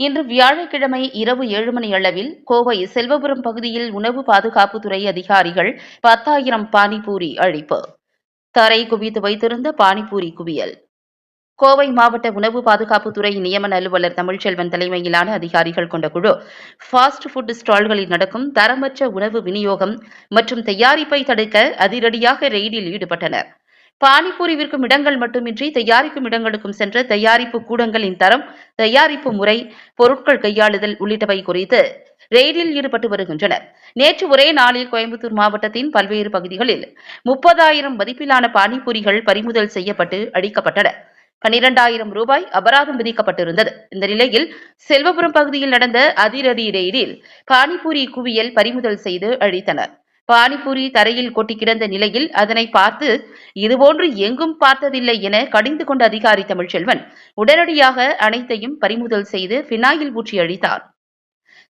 இன்று வியாழக்கிழமை இரவு 7 மணி அளவில் கோவை செல்வபுரம் பகுதியில் உணவு பாதுகாப்புத்துறை அதிகாரிகள் 10,000 பானிபூரி அழிப்பு. தரை குவித்து வைத்திருந்த பானிபூரி குவியல். கோவை மாவட்ட உணவு பாதுகாப்புத்துறை நியமன அலுவலர் தமிழ்ச்செல்வன் தலைமையிலான அதிகாரிகள் கொண்ட குழு ஃபாஸ்ட் ஃபுட் ஸ்டால்களில் நடக்கும் தரமற்ற உணவு விநியோகம் மற்றும் தயாரிப்பை தடுக்க அதிரடியாக ரெய்டில் ஈடுபட்டனர். பானிபூரி விற்கும் இடங்கள் மட்டுமின்றி தயாரிக்கும் இடங்களுக்கும் சென்ற தயாரிப்பு கூடங்களின் தரம், தயாரிப்பு முறை, பொருட்கள் கையாளுதல் உள்ளிட்டவை குறித்து ரெய்டில் ஈடுபட்டு வருகின்றனர். நேற்று ஒரே நாளில் கோயம்புத்தூர் மாவட்டத்தின் பல்வேறு பகுதிகளில் 30,000 மதிப்பிலான பானிபூரிகள் பறிமுதல் செய்யப்பட்டு அழிக்கப்பட்டன. 12,000 ரூபாய் அபராதம் விதிக்கப்பட்டிருந்தது. இந்த நிலையில் செல்வபுரம் பகுதியில் நடந்த அதிரடி ரெய்டில் பானிபூரி குவியல் பறிமுதல் செய்து அழித்தனர். பானிபூரி தரையில் கொட்டி கிடந்த நிலையில் அதனை பார்த்து இதுபோன்று எங்கும் பார்த்ததில்லை என கடிந்து கொண்ட அதிகாரி தமிழ்ச்செல்வன் உடனடியாக அனைத்தையும் பறிமுதல் செய்து பினாயில் ஊற்றி அழித்தார்.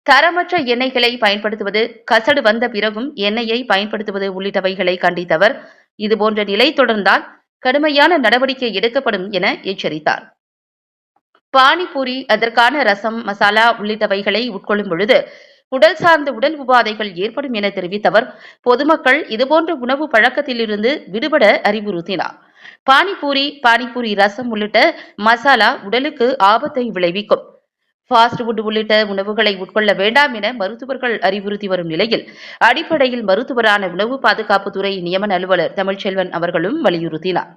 தரமற்ற எண்ணெய்களை பயன்படுத்துவது, கசடு வந்த பிறகும் எண்ணெயை பயன்படுத்துவது உள்ளிட்டவைகளை கண்டித்தவர் இதுபோன்ற நிலை தொடர்ந்தால் கடுமையான நடவடிக்கை எடுக்கப்படும் என எச்சரித்தார். பானிபூரி, அதற்கான ரசம், மசாலா உள்ளிட்டவைகளை உட்கொள்ளும் பொழுது உடல் சார்ந்த உடல் உபாதைகள் ஏற்படும் என தெரிவித்தவர் பொதுமக்கள் இதுபோன்ற உணவு பழக்கத்திலிருந்து விடுபட அறிவுறுத்தினார். பானிபூரி ரசம் உள்ளிட்ட மசாலா உடலுக்கு ஆபத்தை விளைவிக்கும். ஃபாஸ்ட் ஃபுட் உள்ளிட்ட உணவுகளை உட்கொள்ள வேண்டாம் என மருத்துவர்கள் அறிவுறுத்தி வரும் நிலையில் அடிப்படையில் மருத்துவரான உணவு பாதுகாப்புத்துறை நியமன அலுவலர் தமிழ்ச்செல்வன் அவர்களும் வலியுறுத்தினார்.